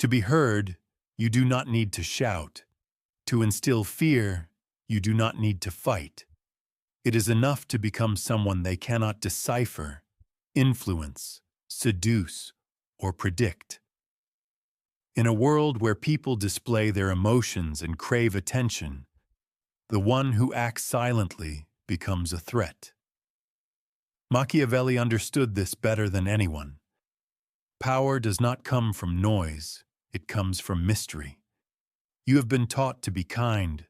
To be heard, you do not need to shout. To instill fear, you do not need to fight. It is enough to become someone they cannot decipher, influence, seduce, or predict. In a world where people display their emotions and crave attention, the one who acts silently becomes a threat. Machiavelli understood this better than anyone. Power does not come from noise, it comes from mystery. You have been taught to be kind,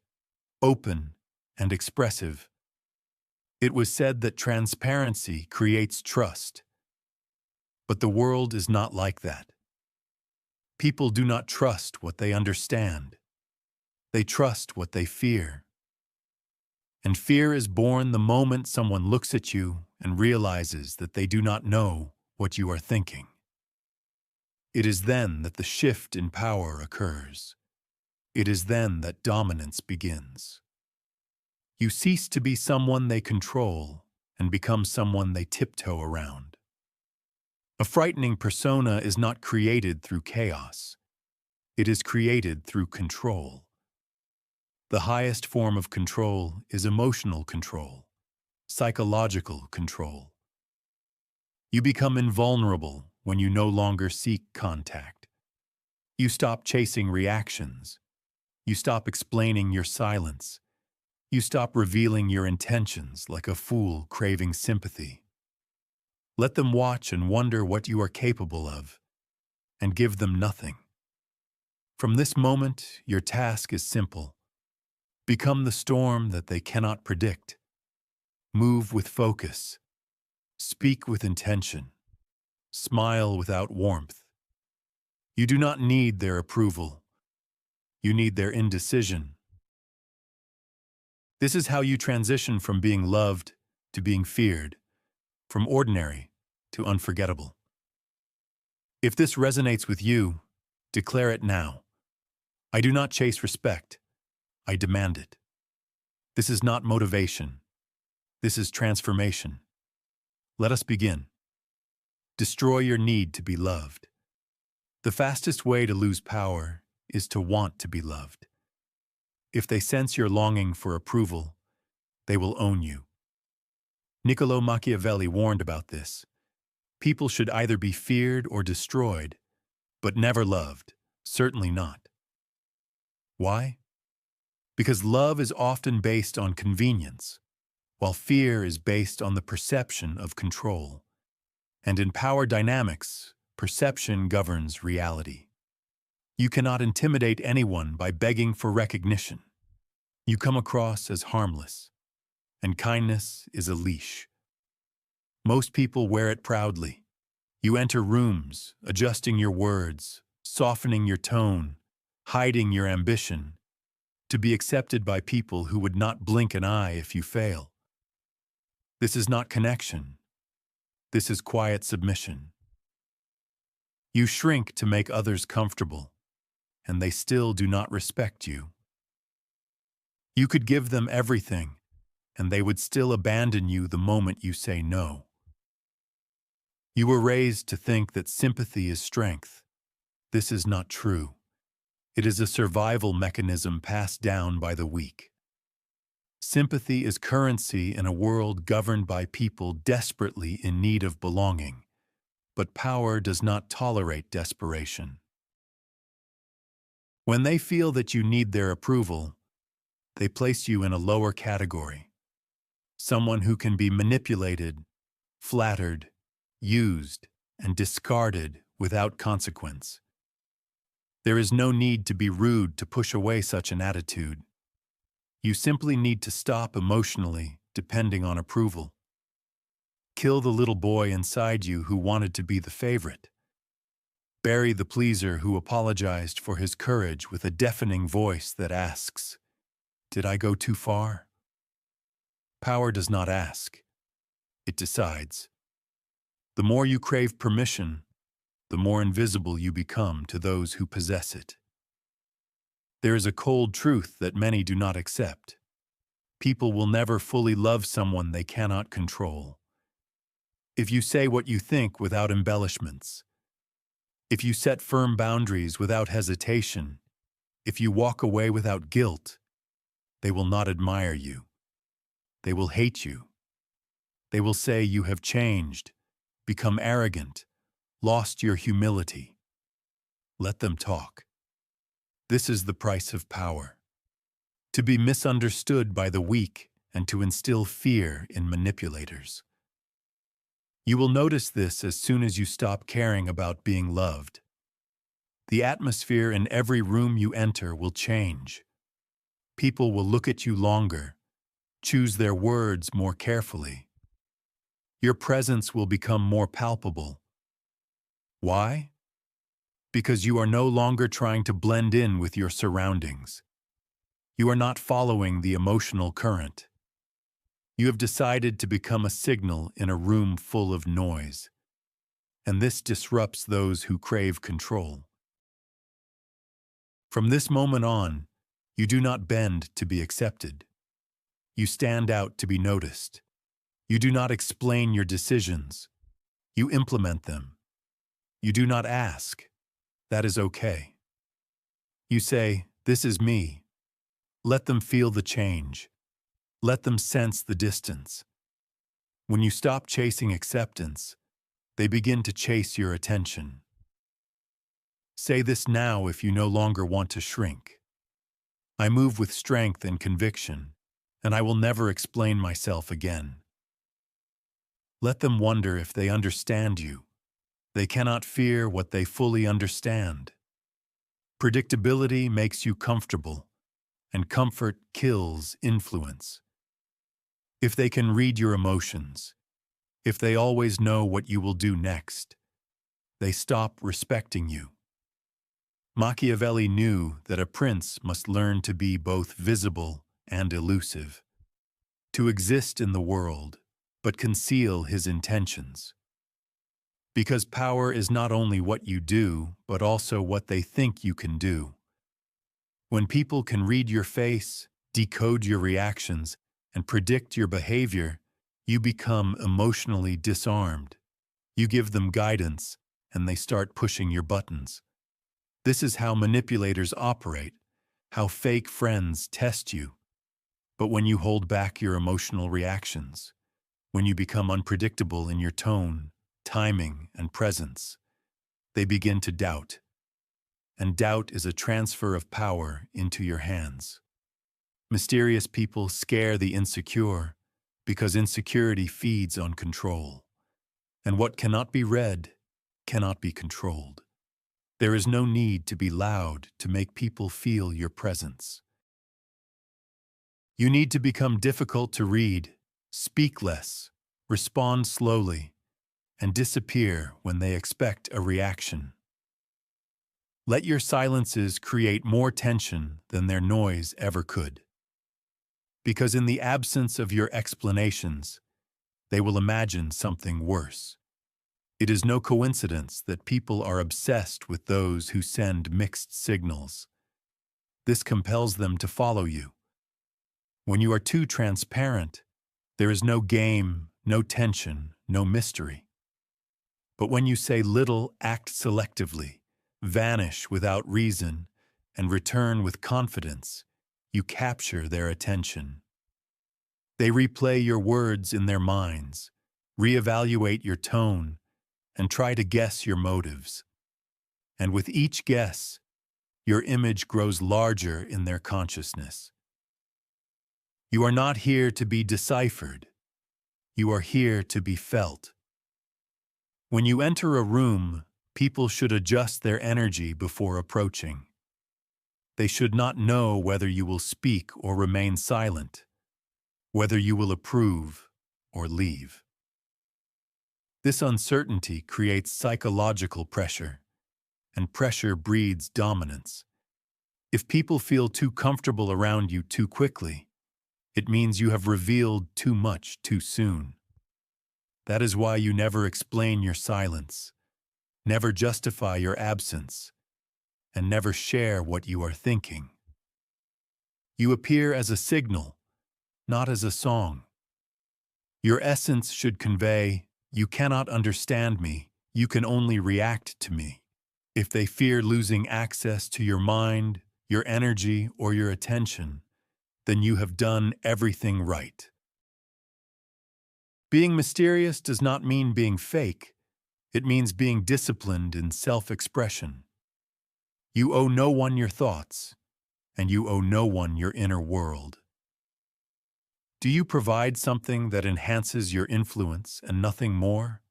open, and expressive. It was said that transparency creates trust. But the world is not like that. People do not trust what they understand. They trust what they fear. And fear is born the moment someone looks at you and realizes that they do not know what you are thinking. It is then that the shift in power occurs. It is then that dominance begins. You cease to be someone they control and become someone they tiptoe around. A frightening persona is not created through chaos. It is created through control. The highest form of control is emotional control, psychological control. You become invulnerable when you no longer seek contact. You stop chasing reactions. You stop explaining your silence. You stop revealing your intentions like a fool craving sympathy. Let them watch and wonder what you are capable of, and give them nothing. From this moment, your task is simple. Become the storm that they cannot predict. Move with focus. Speak with intention. Smile without warmth. You do not need their approval. You need their indecision. This is how you transition from being loved to being feared, from ordinary to unforgettable. If this resonates with you, declare it now. I do not chase respect. I demand it. This is not motivation. This is transformation. Let us begin. Destroy your need to be loved. The fastest way to lose power is to want to be loved. If they sense your longing for approval, they will own you. Niccolo Machiavelli warned about this. People should either be feared or destroyed, but never loved, certainly not. Why? Because love is often based on convenience, while fear is based on the perception of control. And in power dynamics, perception governs reality. You cannot intimidate anyone by begging for recognition. You come across as harmless, and kindness is a leash. Most people wear it proudly. You enter rooms, adjusting your words, softening your tone, hiding your ambition, to be accepted by people who would not blink an eye if you fail. This is not connection. This is quiet submission. You shrink to make others comfortable, and they still do not respect you. You could give them everything, and they would still abandon you the moment you say no. You were raised to think that sympathy is strength. This is not true. It is a survival mechanism passed down by the weak. Sympathy is currency in a world governed by people desperately in need of belonging, but power does not tolerate desperation. When they feel that you need their approval, they place you in a lower category. Someone who can be manipulated, flattered, used, and discarded without consequence. There is no need to be rude to push away such an attitude. You simply need to stop emotionally depending on approval. Kill the little boy inside you who wanted to be the favorite. Bury the pleaser who apologized for his courage with a deafening voice that asks, "Did I go too far?" Power does not ask. It decides. The more you crave permission, the more invisible you become to those who possess it. There is a cold truth that many do not accept. People will never fully love someone they cannot control. If you say what you think without embellishments, If you set firm boundaries without hesitation, if you walk away without guilt, they will not admire you. They will hate you. They will say you have changed, become arrogant, lost your humility. Let them talk. This is the price of power. To be misunderstood by the weak and to instill fear in manipulators. You will notice this as soon as you stop caring about being loved. The atmosphere in every room you enter will change. People will look at you longer, choose their words more carefully. Your presence will become more palpable. Why? Because you are no longer trying to blend in with your surroundings. You are not following the emotional current. You have decided to become a signal in a room full of noise, and this disrupts those who crave control. From this moment on, you do not bend to be accepted. You stand out to be noticed. You do not explain your decisions. You implement them. You do not ask. That is okay. You say, "This is me." Let them feel the change. Let them sense the distance. When you stop chasing acceptance, they begin to chase your attention. Say this now if you no longer want to shrink. I move with strength and conviction, and I will never explain myself again. Let them wonder if they understand you. They cannot fear what they fully understand. Predictability makes you comfortable, and comfort kills influence. If they can read your emotions, if they always know what you will do next, they stop respecting you. Machiavelli knew that a prince must learn to be both visible and elusive, to exist in the world, but conceal his intentions. Because power is not only what you do, but also what they think you can do. When people can read your face, decode your reactions, and predict your behavior, you become emotionally disarmed. You give them guidance, and they start pushing your buttons. This is how manipulators operate, how fake friends test you. But when you hold back your emotional reactions, when you become unpredictable in your tone, timing, and presence, they begin to doubt. And doubt is a transfer of power into your hands. Mysterious people scare the insecure because insecurity feeds on control. And what cannot be read cannot be controlled. There is no need to be loud to make people feel your presence. You need to become difficult to read, speak less, respond slowly, and disappear when they expect a reaction. Let your silences create more tension than their noise ever could. Because in the absence of your explanations, they will imagine something worse. It is no coincidence that people are obsessed with those who send mixed signals. This compels them to follow you. When you are too transparent, there is no game, no tension, no mystery. But when you say little, act selectively, vanish without reason, and return with confidence, you capture their attention. They replay your words in their minds, reevaluate your tone, and try to guess your motives. And with each guess, your image grows larger in their consciousness. You are not here to be deciphered. You are here to be felt. When you enter a room, people should adjust their energy before approaching. They should not know whether you will speak or remain silent, whether you will approve or leave. This uncertainty creates psychological pressure, and pressure breeds dominance. If people feel too comfortable around you too quickly, it means you have revealed too much too soon. That is why you never explain your silence, never justify your absence, and never share what you are thinking. You appear as a signal, not as a song. Your essence should convey, "You cannot understand me, you can only react to me." If they fear losing access to your mind, your energy, or your attention, then you have done everything right. Being mysterious does not mean being fake. It means being disciplined in self-expression. You owe no one your thoughts, and you owe no one your inner world. Do you provide something that enhances your influence and nothing more?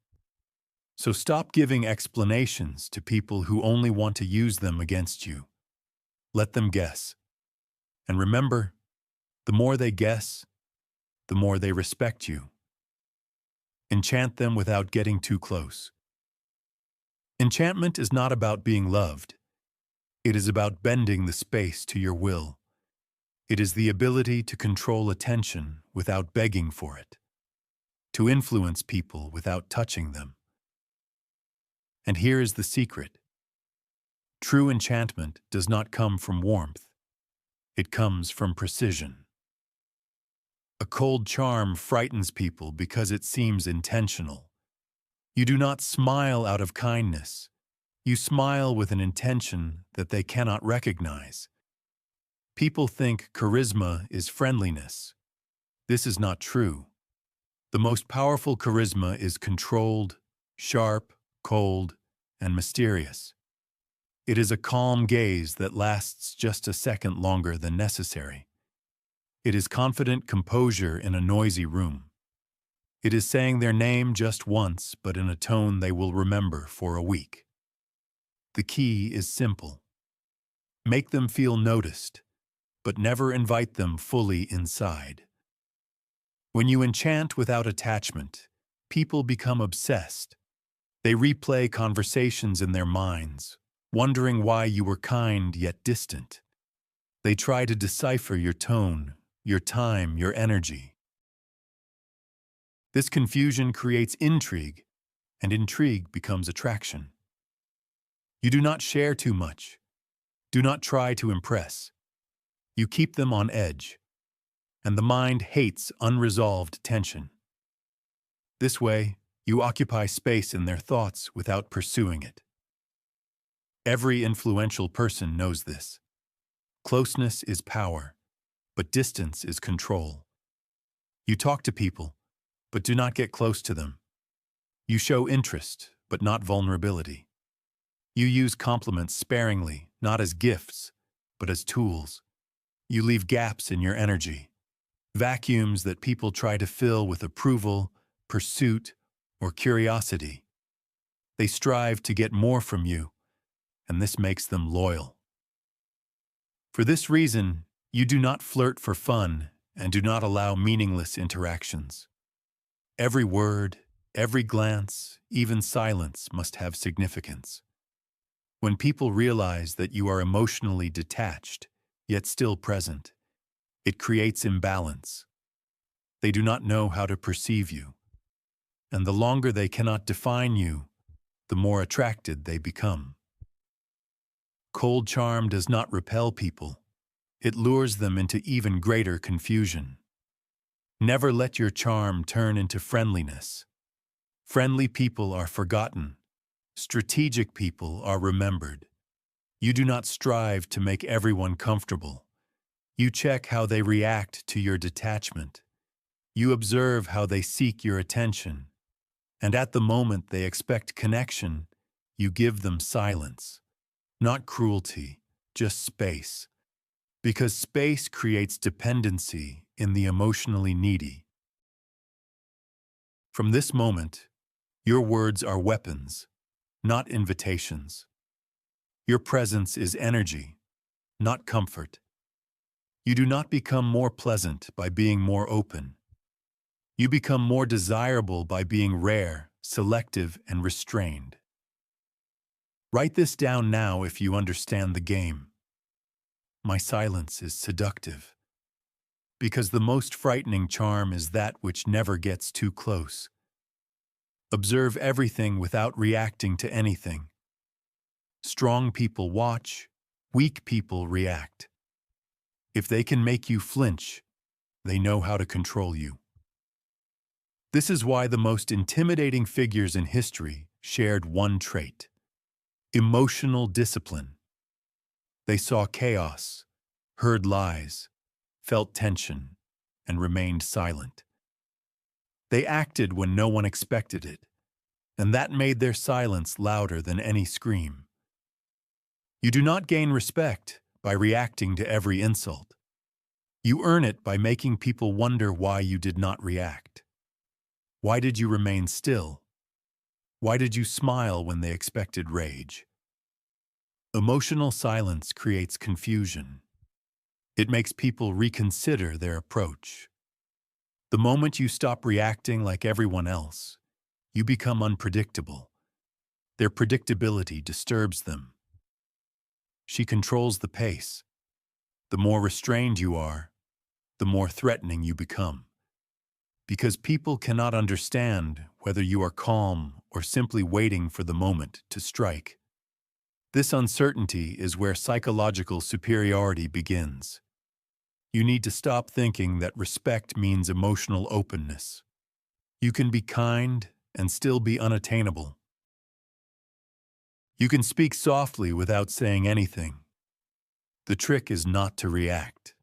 So stop giving explanations to people who only want to use them against you. Let them guess. And remember, the more they guess, the more they respect you. Enchant them without getting too close. Enchantment is not about being loved. It is about bending the space to your will. It is the ability to control attention without begging for it, to influence people without touching them. And here is the secret. True enchantment does not come from warmth. It comes from precision. A cold charm frightens people because it seems intentional. You do not smile out of kindness. You smile with an intention that they cannot recognize. People think charisma is friendliness. This is not true. The most powerful charisma is controlled, sharp, cold, and mysterious. It is a calm gaze that lasts just a second longer than necessary. It is confident composure in a noisy room. It is saying their name just once, but in a tone they will remember for a week. The key is simple. Make them feel noticed, but never invite them fully inside. When you enchant without attachment, people become obsessed. They replay conversations in their minds, wondering why you were kind yet distant. They try to decipher your tone, your time, your energy. This confusion creates intrigue, and intrigue becomes attraction. You do not share too much. Do not try to impress. You keep them on edge, and the mind hates unresolved tension. This way, you occupy space in their thoughts without pursuing it. Every influential person knows this. Closeness is power, but distance is control. You talk to people, but do not get close to them. You show interest, but not vulnerability. You use compliments sparingly, not as gifts, but as tools. You leave gaps in your energy, vacuums that people try to fill with approval, pursuit, or curiosity. They strive to get more from you, and this makes them loyal. For this reason, you do not flirt for fun and do not allow meaningless interactions. Every word, every glance, even silence must have significance. When people realize that you are emotionally detached, yet still present, it creates imbalance. They do not know how to perceive you, and the longer they cannot define you, the more attracted they become. Cold charm does not repel people. It lures them into even greater confusion. Never let your charm turn into friendliness. Friendly people are forgotten. Strategic people are remembered. You do not strive to make everyone comfortable. You check how they react to your detachment. You observe how they seek your attention. And at the moment they expect connection, you give them silence. Not cruelty, just space. Because space creates dependency in the emotionally needy. From this moment, your words are weapons, not invitations. Your presence is energy, not comfort. You do not become more pleasant by being more open. You become more desirable by being rare, selective, and restrained. Write this down now if you understand the game. My silence is seductive. Because the most frightening charm is that which never gets too close. Observe everything without reacting to anything. Strong people watch, weak people react. If they can make you flinch, they know how to control you. This is why the most intimidating figures in history shared one trait. Emotional discipline. They saw chaos, heard lies, felt tension, and remained silent. They acted when no one expected it, and that made their silence louder than any scream. You do not gain respect by reacting to every insult. You earn it by making people wonder why you did not react. Why did you remain still? Why did you smile when they expected rage? Emotional silence creates confusion. It makes people reconsider their approach. The moment you stop reacting like everyone else, you become unpredictable. Their predictability disturbs them. She controls the pace. The more restrained you are, the more threatening you become. Because people cannot understand whether you are calm or simply waiting for the moment to strike. This uncertainty is where psychological superiority begins. You need to stop thinking that respect means emotional openness. You can be kind and still be unattainable. You can speak softly without saying anything. The trick is not to react.